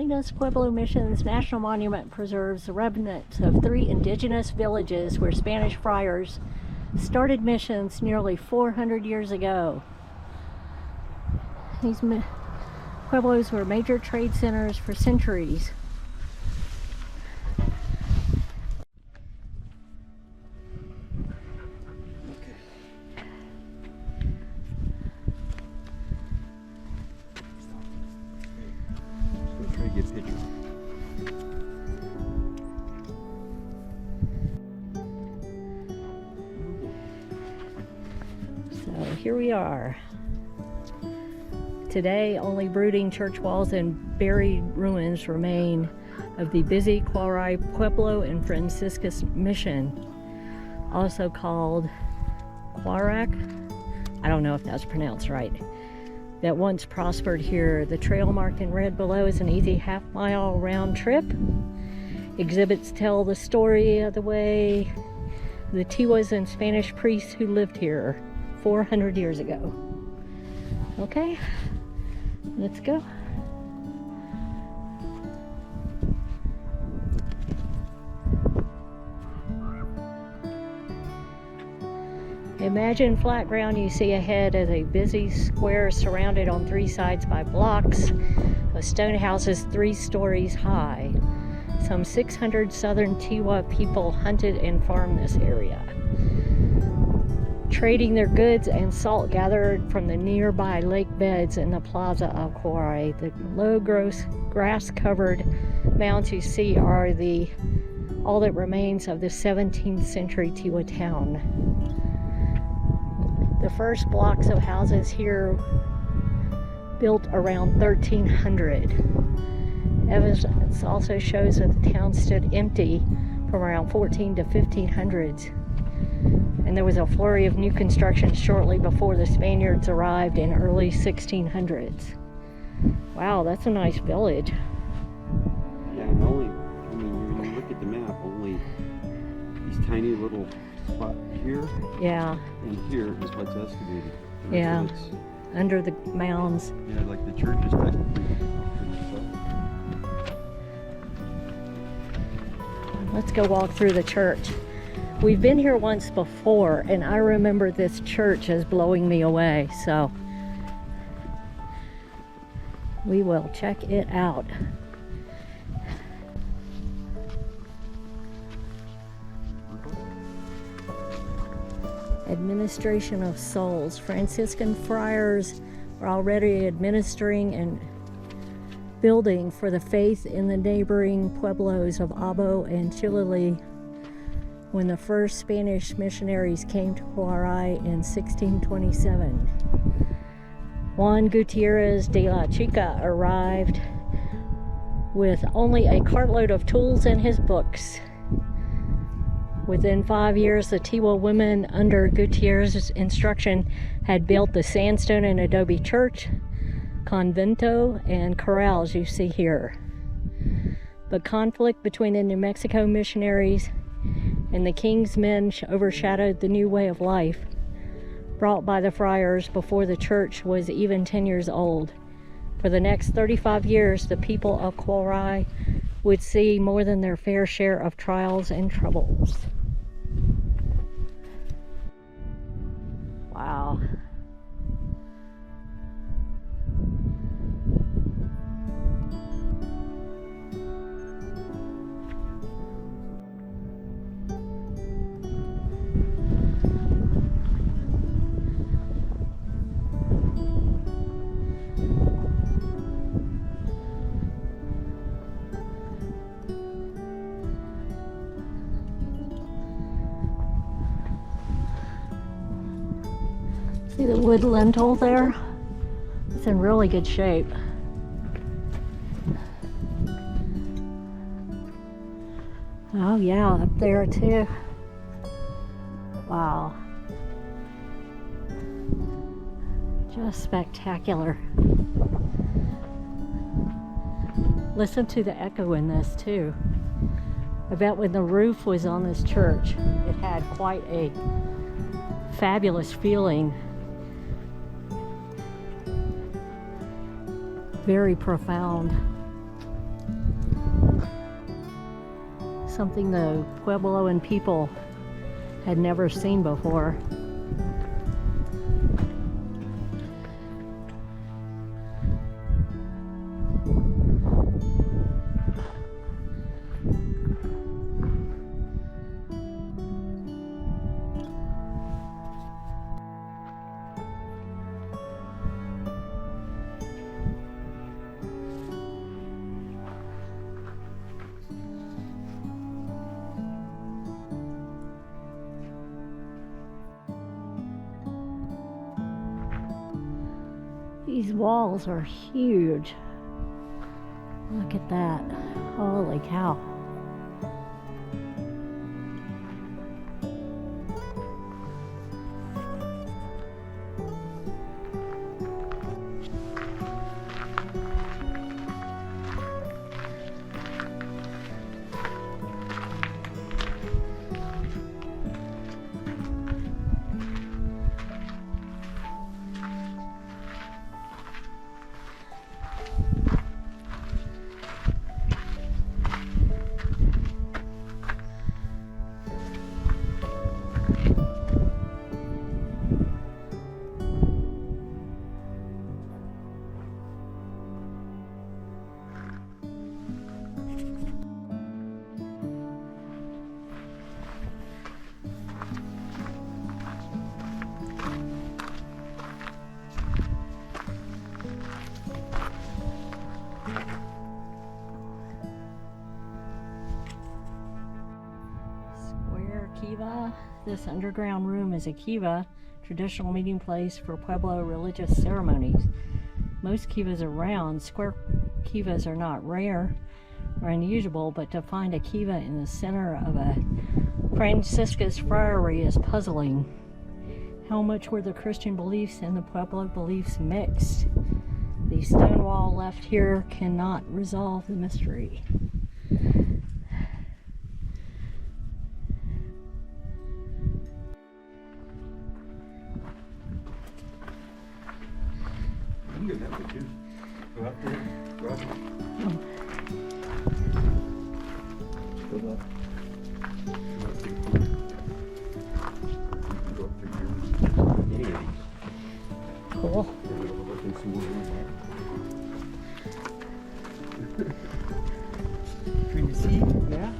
Salinas Pueblo Missions National Monument preserves the remnants of 3 indigenous villages where Spanish friars started missions nearly 400 years ago. These pueblos were major trade centers for centuries. So here we are. Today, only brooding church walls and buried ruins remain of the busy Quarai Pueblo and Franciscus Mission, also called Quarai. I don't know if that's pronounced right. That once prospered here. The trail marked in red below is an easy half-mile round trip. Exhibits tell the story of the way the Tiwas and Spanish priests who lived here 400 years ago. Okay, let's go. Imagine flat ground you see ahead as a busy square surrounded on 3 sides by blocks of stone houses 3 stories high. Some 600 southern Tiwa people hunted and farmed this area, trading their goods and salt gathered from the nearby lake beds in the plaza of Quarai. The low grass-covered mounds you see are all that remains of the 17th century Tiwa town. The first blocks of houses here built around 1300. Evidence also shows that the town stood empty from around 14 to 1500s. And there was a flurry of new construction shortly before the Spaniards arrived in early 1600s. Wow, that's a nice village. Yeah, and when you look at the map, only these tiny little spots here, yeah, and here is what's excavated. And yeah, so under the mounds. Yeah, like the church is technically Let's go walk through the church. We've been here once before, and I remember this church as blowing me away, so we will check it out. Administration of souls. Franciscan friars were already administering and building for the faith in the neighboring pueblos of Abo and Chilili when the first Spanish missionaries came to Quarai in 1627. Juan Gutierrez de la Chica arrived with only a cartload of tools and his books. Within 5 years, the Tiwa women under Gutierrez's instruction had built the sandstone and adobe church, convento, and corrals you see here. But conflict between the New Mexico missionaries and the king's men overshadowed the new way of life brought by the friars before the church was even 10 years old. For the next 35 years, the people of Quarai would see more than their fair share of trials and troubles. Wow. See the wood lintel there? It's in really good shape. Oh yeah, up there too. Wow. Just spectacular. Listen to the echo in this too. I bet when the roof was on this church, it had quite a fabulous feeling. Very profound. something the Puebloan people had never seen before. These walls are huge. Look at that. Holy cow. Kiva. This underground room is a Kiva, traditional meeting place for Pueblo religious ceremonies. Most Kivas are round. Square Kivas are not rare or unusual, but to find a Kiva in the center of a Franciscus friary is puzzling. How much were the Christian beliefs and the Pueblo beliefs mixed? The stone wall left here cannot resolve the mystery. You can get that way too. Go up there. Go up. Go up. Go up there. You can go up there. Any of these. Cool. Open some more rooms. Can you see? Yeah.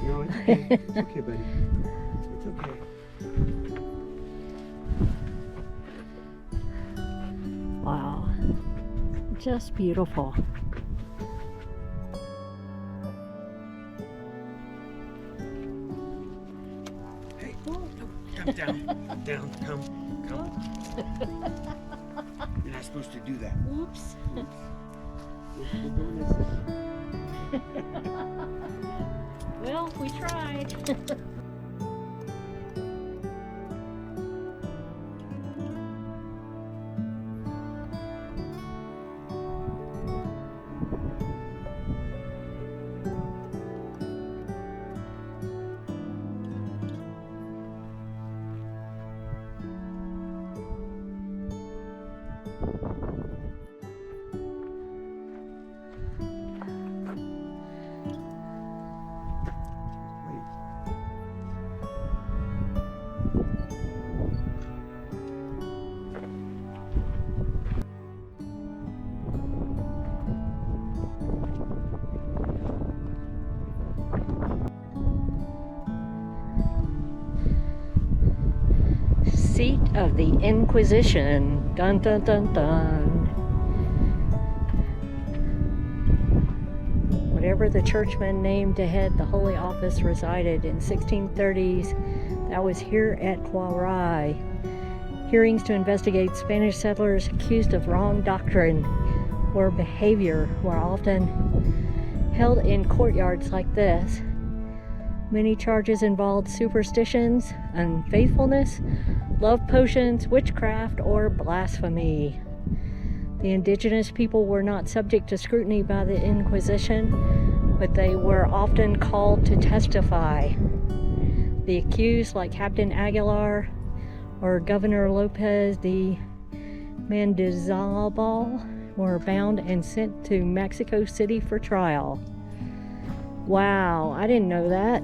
No, it's okay. It's okay, buddy. It's okay. Wow, just beautiful. Hey, come down, come. You're not supposed to do that. Whoops. We're doing this. Well, we tried. Seat of the Inquisition. Dun dun dun dun. Whatever the churchman named to head the Holy Office resided in 1630s, that was here at Quarai. Hearings to investigate Spanish settlers accused of wrong doctrine or behavior were often held in courtyards like this. Many charges involved superstitions, unfaithfulness, love potions, witchcraft, or blasphemy. The indigenous people were not subject to scrutiny by the Inquisition, but they were often called to testify. The accused, like Captain Aguilar or Governor Lopez de Mendizábal were bound and sent to Mexico City for trial. Wow, I didn't know that.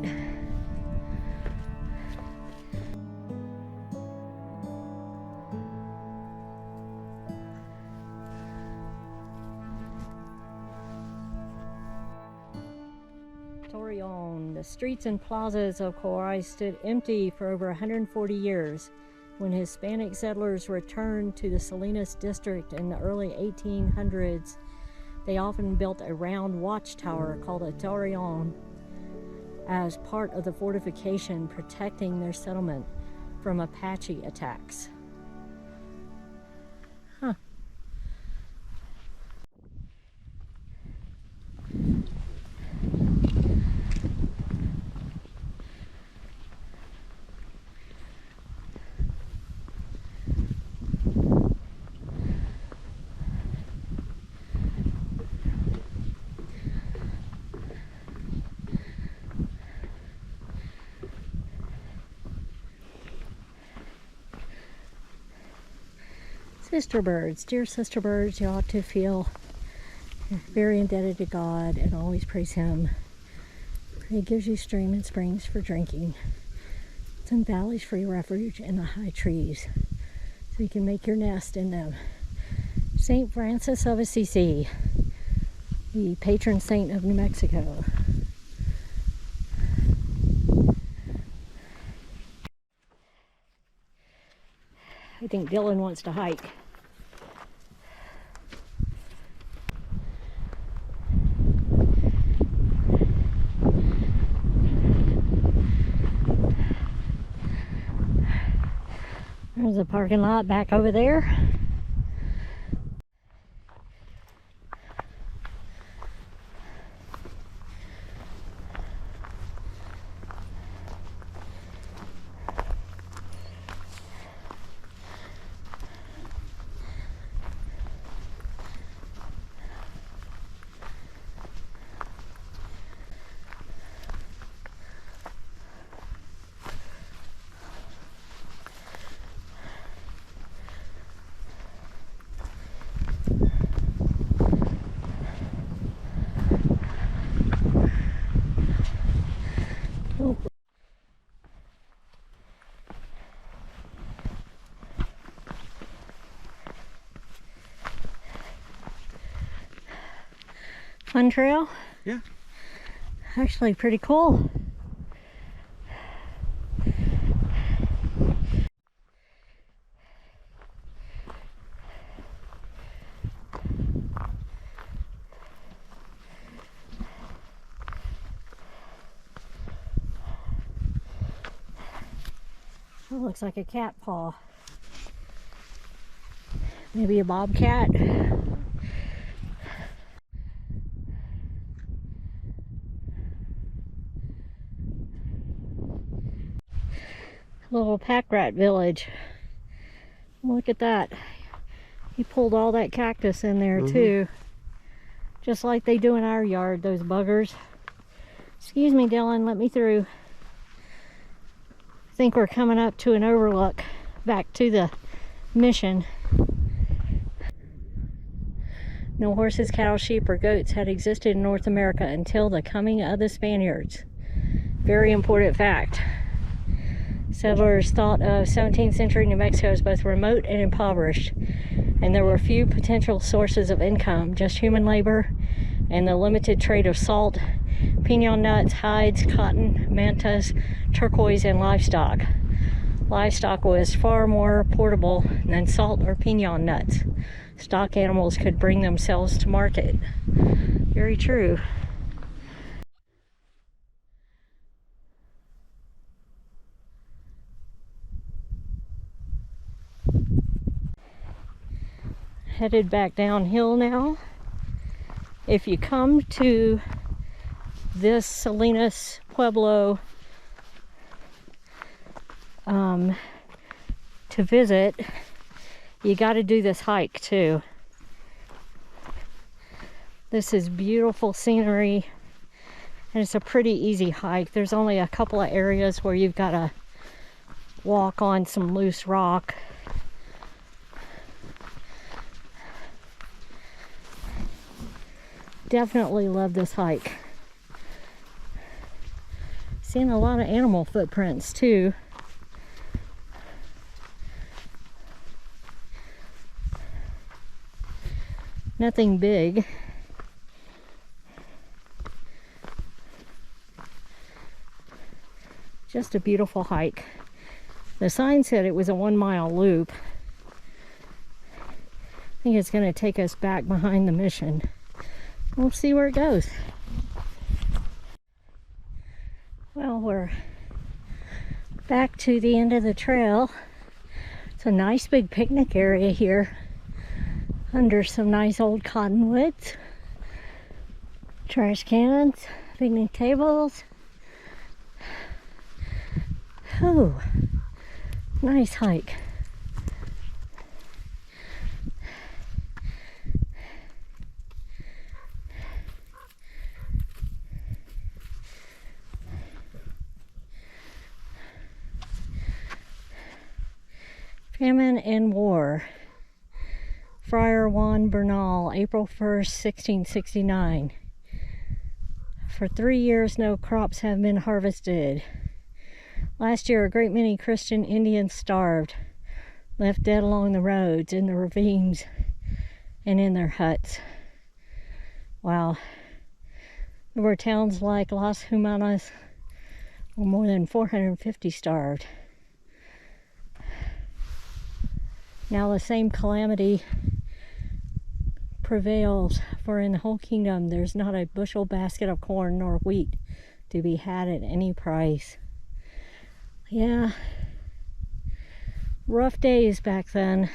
Torreon. The streets and plazas of Quarai stood empty for over 140 years. When Hispanic settlers returned to the Salinas district in the early 1800s, they often built a round watchtower called a torreon as part of the fortification protecting their settlement from Apache attacks. Huh. Sister birds, dear sister birds, you ought to feel very indebted to God and always praise Him. He gives you stream and springs for drinking, some valleys for your refuge, and the high trees, so you can make your nest in them. Saint Francis of Assisi, the patron saint of New Mexico. I think Dylan wants to hike. There's a parking lot back over there. Fun trail? Yeah. Actually pretty cool. That looks like a cat paw. Maybe a bobcat. Little pack rat village. Look at that. He pulled all that cactus in there too. Just like they do in our yard, those buggers. Excuse me, Dylan, let me through. I think we're coming up to an overlook back to the mission. No horses, cattle, sheep, or goats had existed in North America until the coming of the Spaniards. Very important fact. Settlers thought of 17th century New Mexico as both remote and impoverished, and there were few potential sources of income, just human labor and the limited trade of salt, pinon nuts, hides, cotton, mantas, turquoise, and livestock. Livestock was far more portable than salt or pinon nuts. Stock animals could bring themselves to market. Very true. Headed back downhill now. If you come to this Salinas Pueblo to visit, you got to do this hike too. This is beautiful scenery, and it's a pretty easy hike. There's only a couple of areas where you've got to walk on some loose rock. definitely love this hike. Seeing a lot of animal footprints too. Nothing big. Just a beautiful hike. The sign said it was a 1-mile loop. I think it's going to take us back behind the mission. We'll see where it goes. Well, we're back to the end of the trail. It's a nice big picnic area here under some nice old cottonwoods. Trash cans, picnic tables. Oh, nice hike. Famine and War. Friar Juan Bernal, April 1st, 1669. For 3 years, no crops have been harvested. Last year, a great many Christian Indians starved, left dead along the roads, in the ravines, and in their huts. Wow. There were towns like Las Humanas, where more than 450 starved. Now the same calamity prevails, for in the whole kingdom there's not a bushel basket of corn nor wheat to be had at any price. Yeah, rough days back then.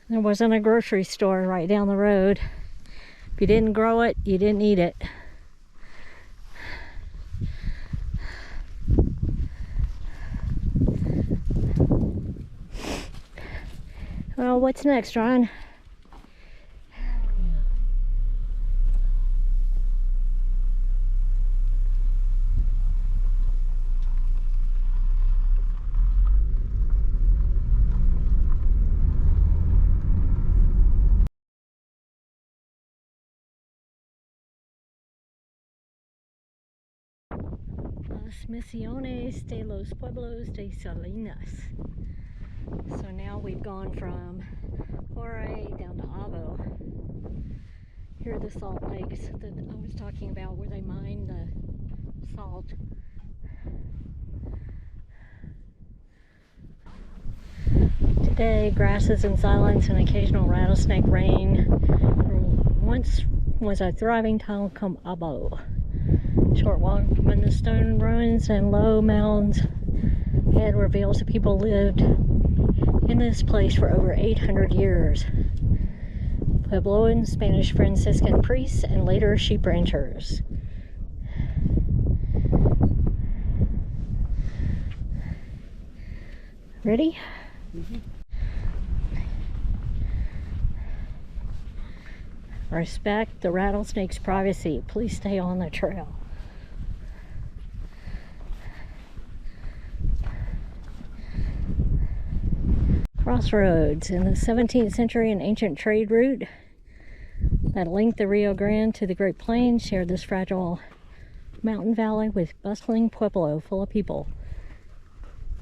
There wasn't a grocery store right down the road. If you didn't grow it, you didn't eat it. Well, what's next, Ron? Las Misiones de los Pueblos de Salinas. So now we've gone from Quarai down to Abo. Here are the salt lakes that I was talking about, where they mine the salt. Today, grasses in silence and occasional rattlesnake rain. Once was a thriving town called Abo. Short walk from the stone ruins and low mounds ahead reveals that people lived in this place for over 800 years. Puebloan, Spanish Franciscan priests, and later sheep ranchers. Ready? Mm-hmm. Respect the rattlesnake's privacy. Please stay on the trail. Crossroads. In the 17th century, an ancient trade route that linked the Rio Grande to the Great Plains shared this fragile mountain valley with bustling pueblo full of people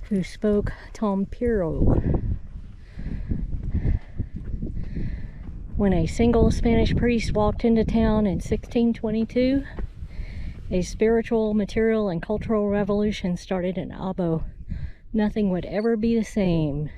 who spoke Tompiro. When a single Spanish priest walked into town in 1622, a spiritual, material, and cultural revolution started in Abo. Nothing would ever be the same.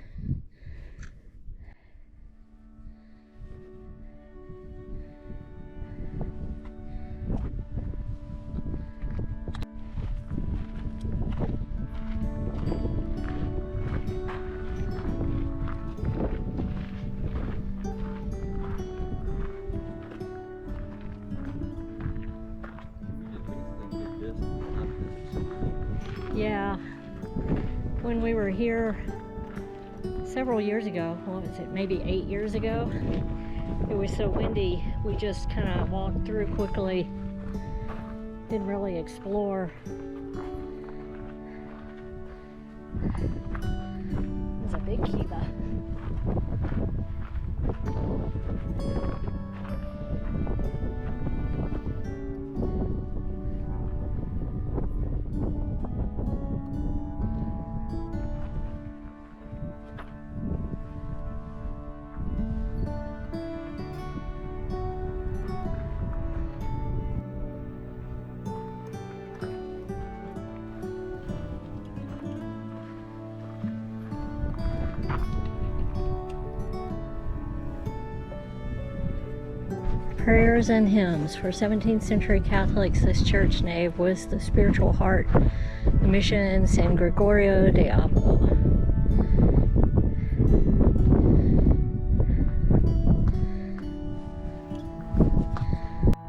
Yeah, when we were here several years ago, what was it, maybe 8 years ago, it was so windy, we just kind of walked through quickly, didn't really explore. There's a big Kiva. Prayers and hymns. For 17th century Catholics, this church nave was the spiritual heart of the mission San Gregorio de Abo.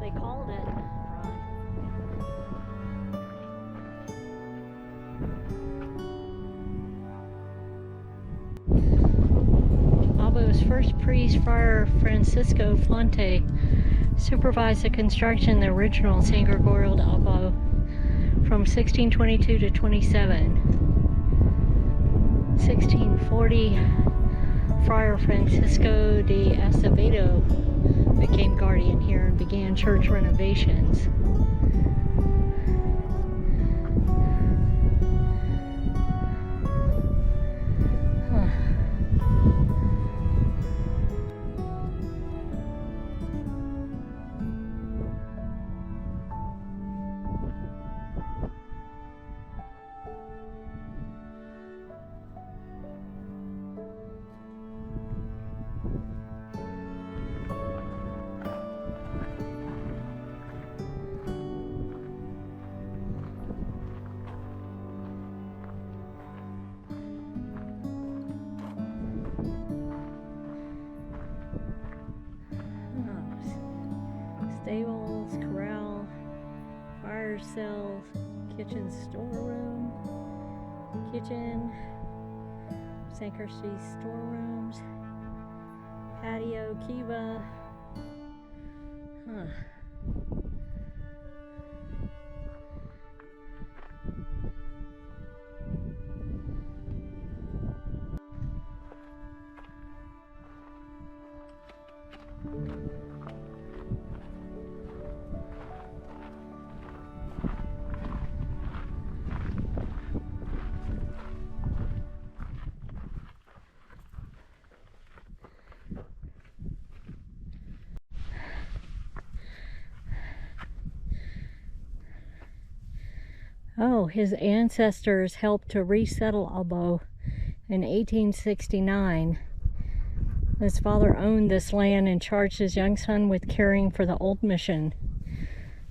They called it Abo's first priest, Friar Francisco Fonte, supervised the construction of the original San Gregorio de Abo from 1622 to 27. 1640, Friar Francisco de Acevedo became guardian here and began church renovations. Stables, corral, fire cells, kitchen storeroom, kitchen, Sanctuary storerooms, patio, Kiva. Oh, his ancestors helped to resettle Abo in 1869. His father owned this land and charged his young son with caring for the old mission.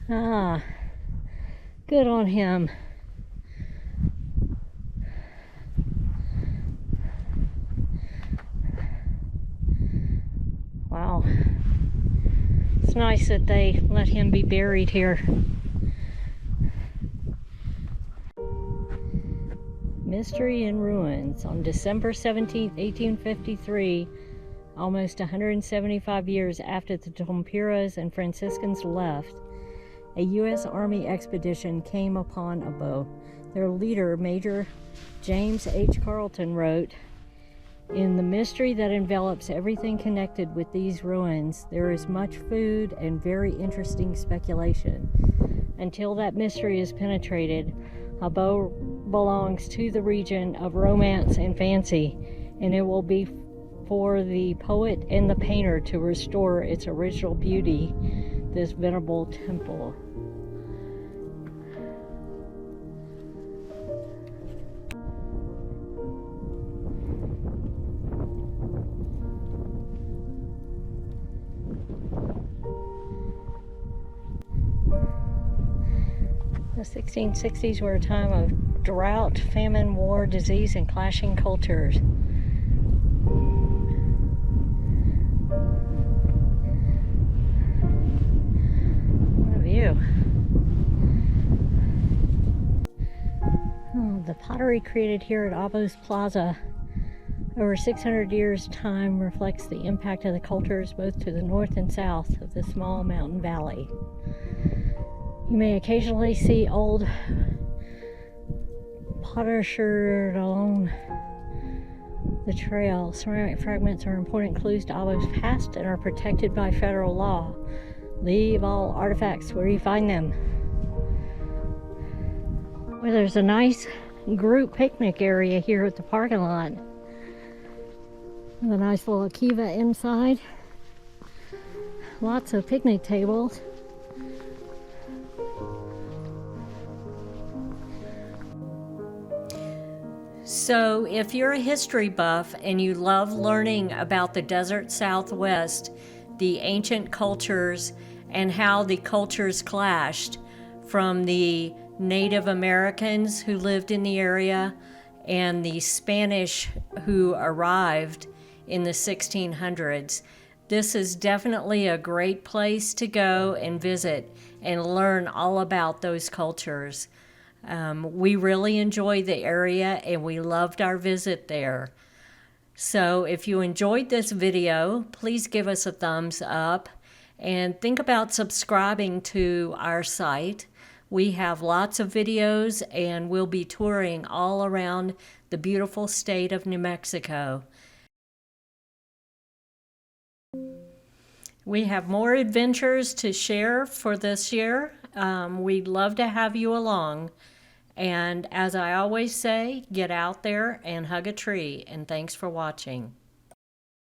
Ah, good on him. Wow. It's nice that they let him be buried here. Mystery in Ruins. On December 17, 1853, almost 175 years after the Tompiras and Franciscans left, a U.S. Army expedition came upon Abo. Their leader, Major James H. Carleton, wrote, "In the mystery that envelops everything connected with these ruins, there is much food and very interesting speculation. Until that mystery is penetrated, Abo belongs to the region of romance and fancy, and it will be for the poet and the painter to restore its original beauty, this venerable temple." The 1660s were a time of drought, famine, war, disease, and clashing cultures. What a view. Oh, the pottery created here at Abo's Plaza over 600 years' time reflects the impact of the cultures both to the north and south of the small mountain valley. You may occasionally see old pottery along the trail. Ceramic fragments are important clues to Abo's past and are protected by federal law. Leave all artifacts where you find them. Well, there's a nice group picnic area here at the parking lot. With a nice little Kiva inside. Lots of picnic tables. So if you're a history buff and you love learning about the desert Southwest, the ancient cultures and how the cultures clashed from the Native Americans who lived in the area and the Spanish who arrived in the 1600s. This is definitely a great place to go and visit and learn all about those cultures. We really enjoyed the area and we loved our visit there. So if you enjoyed this video, please give us a thumbs up and think about subscribing to our site. We have lots of videos and we'll be touring all around the beautiful state of New Mexico. We have more adventures to share for this year. We'd love to have you along. And as I always say, get out there and hug a tree. And thanks for watching.